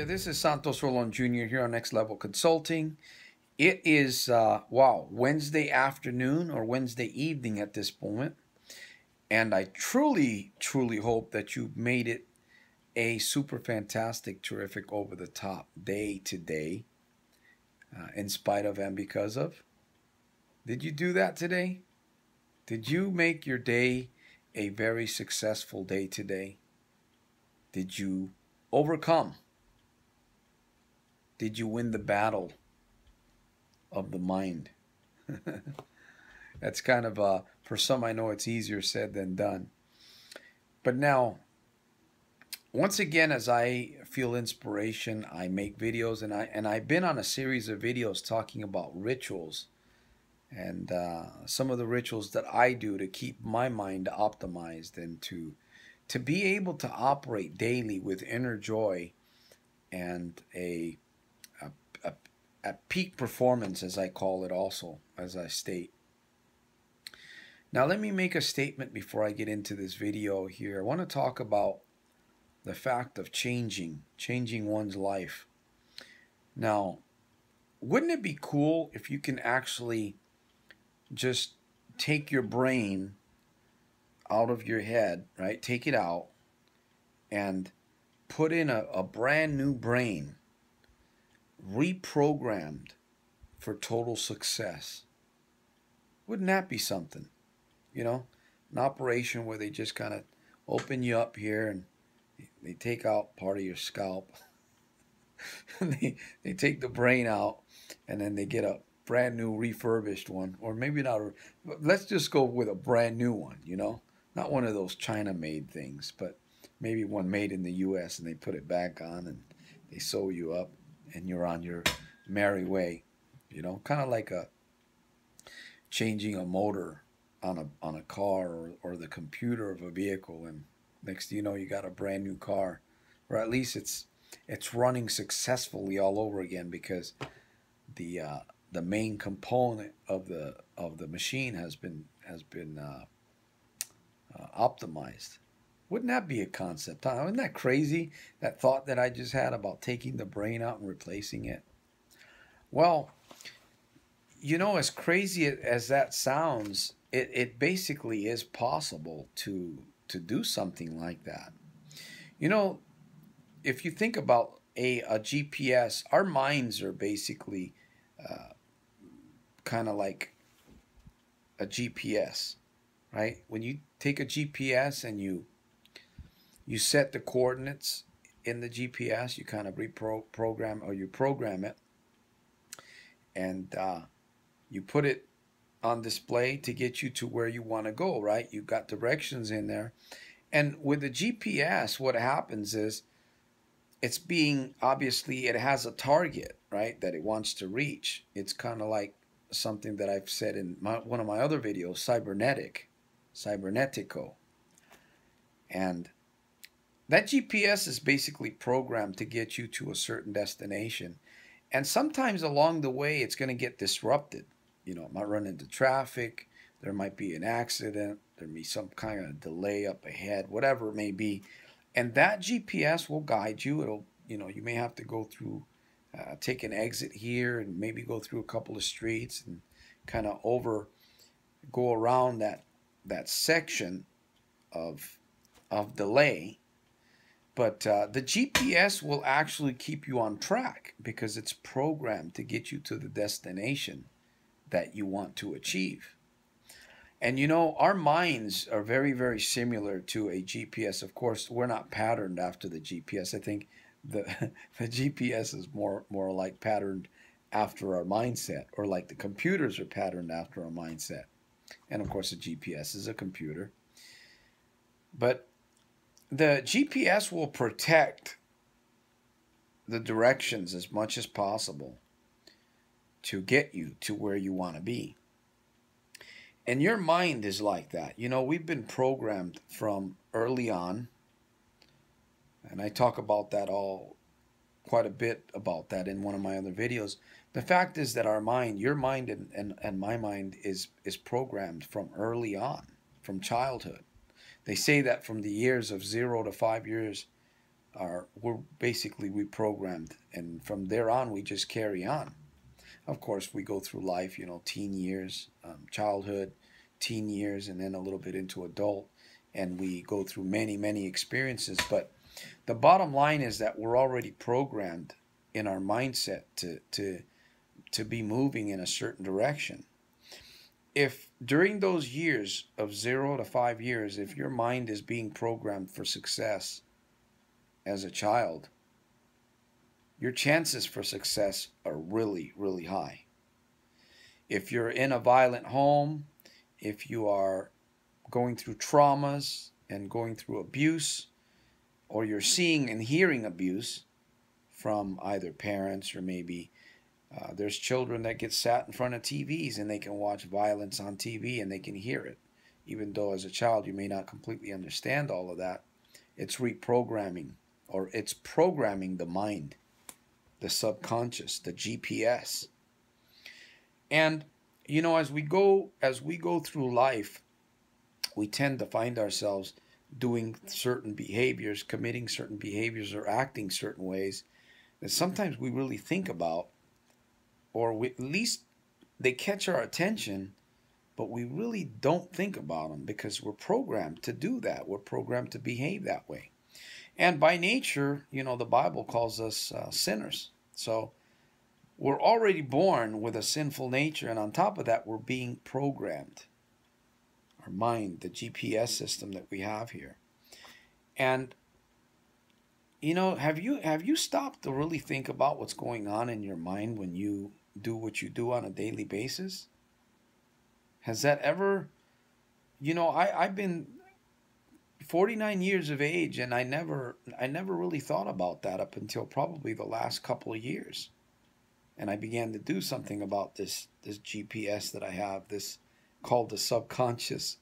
there, this is Santos Rolon Jr. here on Next Level Consulting. It is, wow, Wednesday afternoon or Wednesday evening at this moment. And I truly, truly hope that you've made it a super fantastic, terrific, over the top day today, in spite of and because of. Did you do that today? Did you make your day a very successful day today? Did you overcome? Did you win the battle of the mind? That's kind of, for some I know it's easier said than done. But now, once again, as I feel inspiration, I make videos, and I've been on a series of videos talking about rituals and some of the rituals that I do to keep my mind optimized and to be able to operate daily with inner joy and a peak performance, as I call it also, as I state. Now let me make a statement before I get into this video here. I want to talk about the fact of changing one's life. Now, wouldn't it be cool if you can actually just take your brain out of your head, right? Take it out and put in a brand new brain, reprogrammed for total success. Wouldn't that be something? You know, an operation where they just kind of open you up here and they take out part of your scalp. they take the brain out, and then they get a brand new refurbished one, or maybe not. Let's just go with a brand new one, you know, not one of those China-made things, but maybe one made in the U.S. and they put it back on and they sew you up and you're on your merry way, you know, kind of like a changing a motor on a car or the computer of a vehicle, and next thing you know, you got a brand new car, or at least it's running successfully all over again because the main component of the machine has been optimized. Wouldn't that be a concept? Huh? Isn't that crazy? That thought that I just had about taking the brain out and replacing it. Well, you know, as crazy as that sounds, it basically is possible to do something like that. You know, if you think about a GPS, our minds are basically kind of like a GPS, right? When you take a GPS and you set the coordinates in the GPS, you kind of reprogram, or you program it, and you put it on display to get you to where you want to go, right? You've got directions in there. And with the GPS, what happens is it's being, obviously, it has a target, right, that it wants to reach. It's kind of like something that I've said in one of my other videos, cybernetico. And that GPS is basically programmed to get you to a certain destination. And sometimes along the way, it's going to get disrupted. You know, it might run into traffic. There might be an accident. There may be some kind of delay up ahead, whatever it may be. And that GPS will guide you. It'll, you know, you may have to go through, take an exit here and maybe go through a couple of streets and kind of go around that section of delay. But the GPS will actually keep you on track because it's programmed to get you to the destination that you want to achieve. And you know, our minds are very, very similar to a GPS. Of course, we're not patterned after the GPS. I think the GPS is more like patterned after our mindset, or like the computers are patterned after our mindset. And of course, the GPS is a computer. But the GPS will protect the directions as much as possible to get you to where you want to be. And your mind is like that. You know, we've been programmed from early on, and I talk about that quite a bit about that in one of my other videos. The fact is that our mind, your mind and my mind is programmed from early on, from childhood. They say that from the years of 0 to 5 years we're basically reprogrammed, and from there on we just carry on. Of course, we go through life, teen years, childhood, teen years, and then a little bit into adult, and we go through many, many experiences. But the bottom line is that we're already programmed in our mindset to be moving in a certain direction. If during those years of 0 to 5 years, if your mind is being programmed for success as a child, your chances for success are really, really high. If you're in a violent home, if you are going through traumas and going through abuse, or you're seeing and hearing abuse from either parents, or maybe there's children that get sat in front of TVs and they can watch violence on TV and they can hear it. Even though as a child you may not completely understand all of that, it's reprogramming, or it's programming the mind, the subconscious, the GPS. And as we go through life, we tend to find ourselves doing certain behaviors, committing certain behaviors, or acting certain ways that sometimes we really think about, or at least they catch our attention, but we really don't think about them because we're programmed to do that. We're programmed to behave that way. And by nature, the Bible calls us sinners. So we're already born with a sinful nature, and on top of that, we're being programmed. Our mind, the GPS system that we have here. And have you stopped to really think about what's going on in your mind when you do what you do on a daily basis? Has that ever, I've been 49 years of age, and I never really thought about that up until probably the last couple of years. And I began to do something about this GPS that I have, this called the subconscious.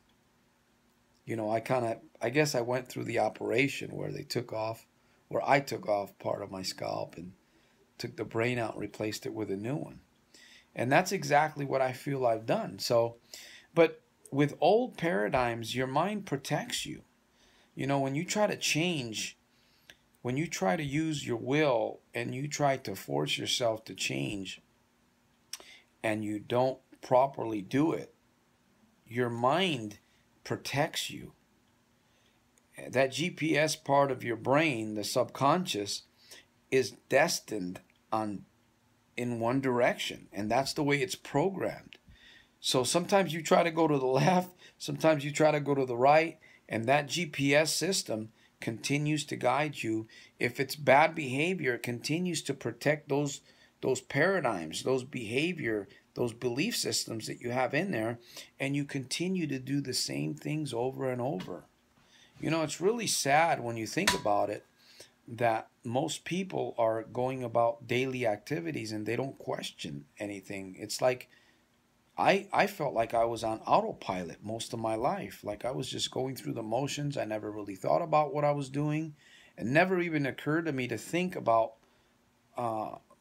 I guess I went through the operation where I took off part of my scalp and took the brain out and replaced it with a new one. And that's exactly what I feel I've done. So, but with old paradigms, your mind protects you. When you try to change, when you try to use your will and you try to force yourself to change and you don't properly do it, your mind protects you. That GPS part of your brain, the subconscious, is destined in one direction, and that's the way it's programmed. So sometimes you try to go to the left, sometimes you try to go to the right, and that GPS system continues to guide you. If it's bad behavior, it continues to protect those paradigms, those behavior, those belief systems that you have in there, and you continue to do the same things over and over. It's really sad when you think about it that most people are going about daily activities and they don't question anything. It's like I felt like I was on autopilot most of my life. Like I was just going through the motions. I never really thought about what I was doing. It never even occurred to me to think about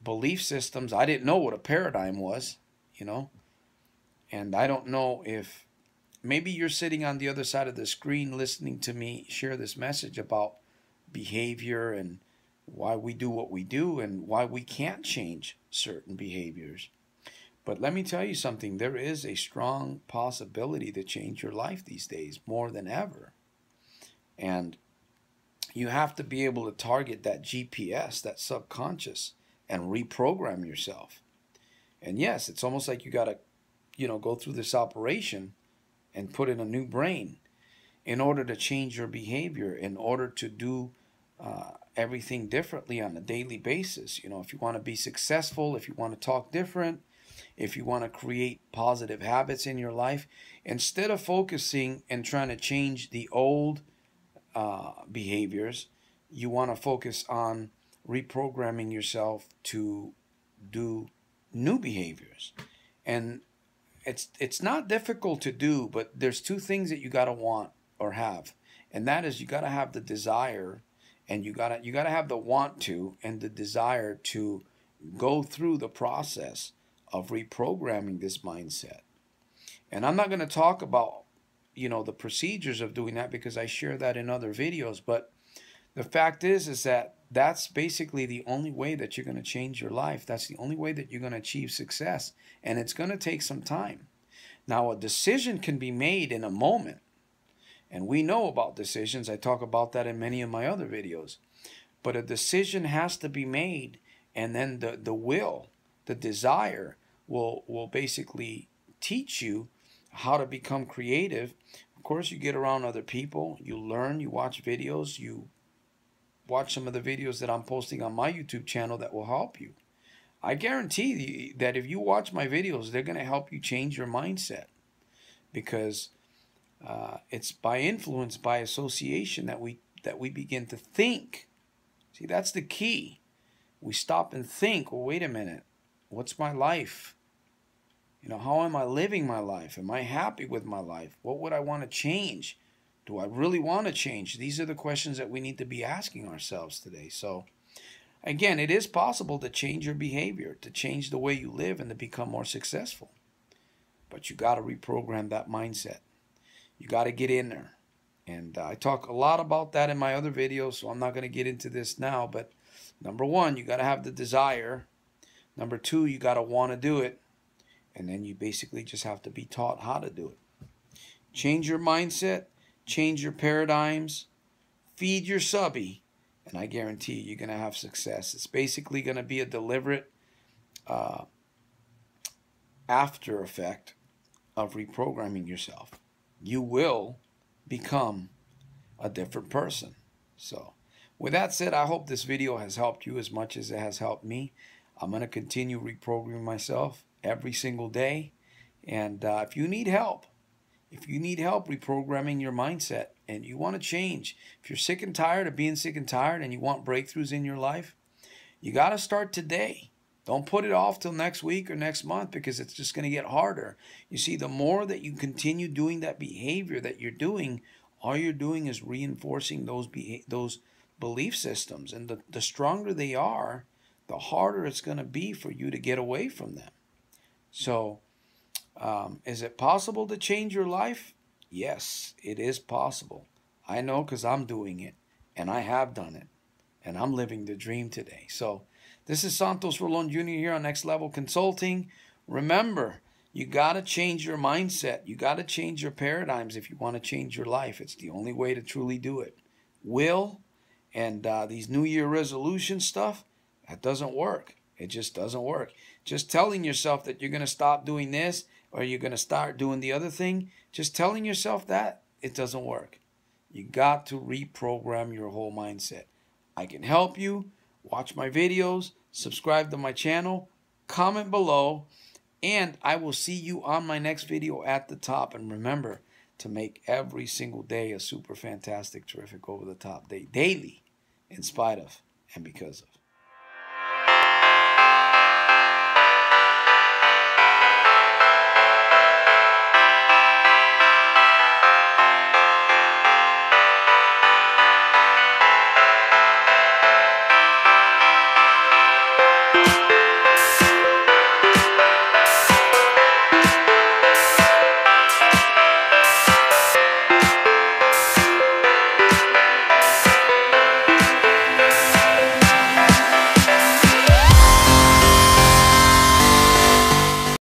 belief systems. I didn't know what a paradigm was, and I don't know if maybe you're sitting on the other side of the screen listening to me share this message about behavior and why we do what we do and why we can't change certain behaviors. But let me tell you something, there is a strong possibility to change your life these days more than ever. And you have to be able to target that GPS, that subconscious, and reprogram yourself. And yes, it's almost like you got to, go through this operation and put in a new brain in order to change your behavior, in order to do everything differently on a daily basis. If you want to be successful, if you want to talk different, if you want to create positive habits in your life, instead of focusing and trying to change the old behaviors, you want to focus on reprogramming yourself to do new behaviors. And it's not difficult to do, but there's two things that you got to want or have. And that is, you got to have the desire, and you got to have the want to and the desire to go through the process of reprogramming this mindset. And I'm not going to talk about, the procedures of doing that because I share that in other videos, but The fact is that that's basically the only way that you're going to change your life. That's the only way that you're going to achieve success. And it's going to take some time. Now, a decision can be made in a moment. And we know about decisions. I talk about that in many of my other videos. But a decision has to be made, and then the will, the desire will basically teach you how to become creative. Of course, you get around other people, you learn, you watch videos, you watch some of the videos that I'm posting on my YouTube channel that will help you. I guarantee that if you watch my videos, they're going to help you change your mindset, because it's by influence, by association, that we begin to think. See, that's the key. We stop and think, well, wait a minute, what's my life? How am I living my life? Am I happy with my life? What would I want to change? Do I really want to change? These are the questions that we need to be asking ourselves today. So, again, it is possible to change your behavior, to change the way you live, and to become more successful. But you got to reprogram that mindset. You got to get in there. And I talk a lot about that in my other videos, so I'm not going to get into this now. But number one, you got to have the desire. Number two, you got to want to do it. And then you basically just have to be taught how to do it. Change your mindset, change your paradigms, feed your subby, and I guarantee you're going to have success. It's basically going to be a deliberate after effect of reprogramming yourself. You will become a different person. So, with that said, I hope this video has helped you as much as it has helped me. I'm going to continue reprogramming myself every single day. And if you need help reprogramming your mindset, and you want to change, if you're sick and tired of being sick and tired and you want breakthroughs in your life, you got to start today. Don't put it off till next week or next month, because it's just going to get harder. You see, the more that you continue doing that behavior that you're doing, all you're doing is reinforcing those belief systems. And the stronger they are, the harder it's going to be for you to get away from them. So, is it possible to change your life? Yes, it is possible. I know, because I'm doing it, and I have done it, and I'm living the dream today. So, this is Santos Rolon Jr. here on Next Level Consulting. Remember, you got to change your mindset. You got to change your paradigms if you want to change your life. It's the only way to truly do it. Will and these New Year resolution stuff, that doesn't work. It just doesn't work. Just telling yourself that you're going to stop doing this or you're going to start doing the other thing, just telling yourself that, it doesn't work. You got to reprogram your whole mindset. I can help you. Watch my videos, subscribe to my channel, comment below, and I will see you on my next video at the top. And remember to make every single day a super fantastic, terrific, over the top day, daily, in spite of and because of.